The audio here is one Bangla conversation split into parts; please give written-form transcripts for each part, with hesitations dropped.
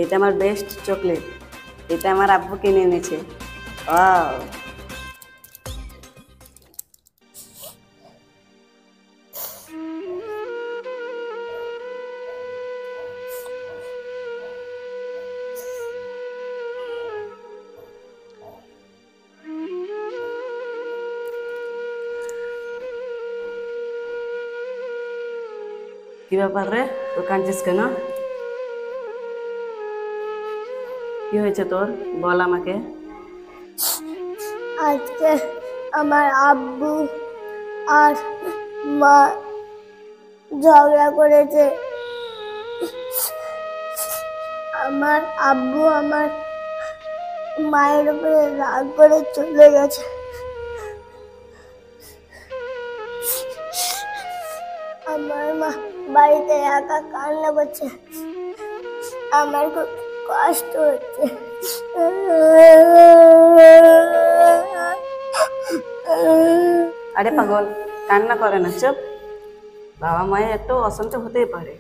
এটা আমার বেস্ট চকলেট, এটা আমার আব্বু কিনে এনেছে। ওয়াও, কি ব্যাপার রে, তো কাঁদছিস কেন? কি হয়েছে তোর, বল আমাকে। আজকে আমার আব্বু আর মা ঝগড়া করেছে। আমার আব্বু আমার মায়ের উপরে রাগ করে চলে গেছে। আমার মা বাড়িতে একা কান্না করছে, আমার খুব কষ্ট হচ্ছে। আরে পাগল, কান্না করে না, চুপ। বাবা মায়ের একটু অশান্ত হতেই পারে,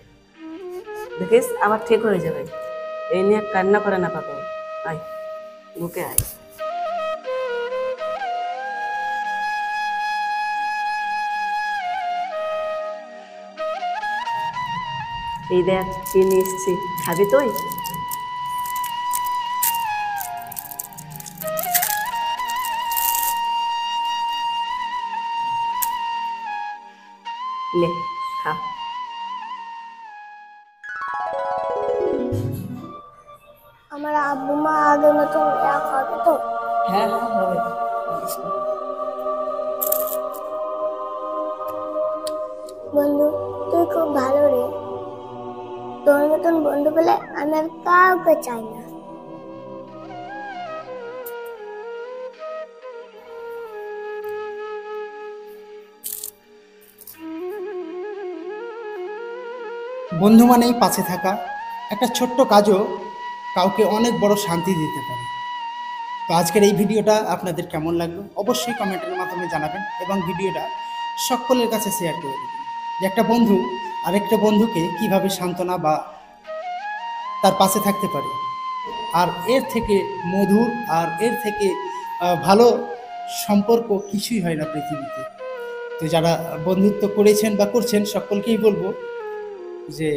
দেখিস আবার ঠিক হয়ে যাবে। এই নিয়ে কান্না করে না পাগল, আয় বুকে আয়। এই দেখ কি নিয়ে এসছি, খাবি তুই? লে খা। আমার আব্বু মা আগের মতন এক হবে তো? হ্যাঁ হ্যাঁ হবে। বন্ধু, তুই খুব ভালো রে। তোর মতন বন্ধু পেলে আমি আর কাউকে চাই না। বন্ধু মানেই পাশে থাকা। একটা ছোট্ট কাজও কাউকে অনেক বড় শান্তি দিতে পারে। তো আজকের এই ভিডিওটা আপনাদের কেমন লাগলো অবশ্যই কমেন্টের মাধ্যমে জানাবেন এবং ভিডিওটা সকলের কাছে শেয়ার করে দেবেন, যে একটা বন্ধু আরেকটা বন্ধুকে কিভাবে সান্ত্বনা বা তার পাশে থাকতে পারে। আর এর থেকে মধুর আর এর থেকে ভালো সম্পর্ক কিছুই হয় না পৃথিবীতে। তো যারা বন্ধুত্ব করেছেন বা করছেন সকলকেই বলবো যে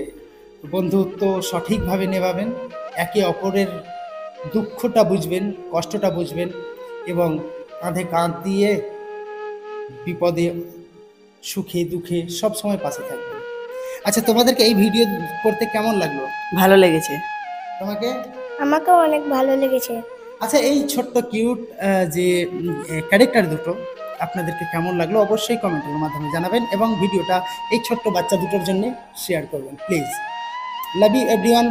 বন্ধুত্ব সঠিকভাবে নেভাবেন, একে অপরের দুঃখটা বুঝবেন, কষ্টটা বুঝবেন এবং কাঁধে কাঁধ দিয়ে বিপদে সুখে দুঃখে সব সময় পাশে থাকবেন। আচ্ছা, তোমাদেরকে এই ভিডিও করতে কেমন লাগলো? ভালো লেগেছে। তোমাকে? আমাকেও অনেক ভালো লেগেছে। আচ্ছা, এই ছোট্ট কিউট যে ক্যারেক্টার দুটো আপনাদেরকে কেমন লাগলো অবশ্যই কমেন্টের মাধ্যমে জানাবেন এবং ভিডিওটা এই ছোট্ট বাচ্চা দুটোর জন্য শেয়ার করবেন প্লিজ। Love you everyone.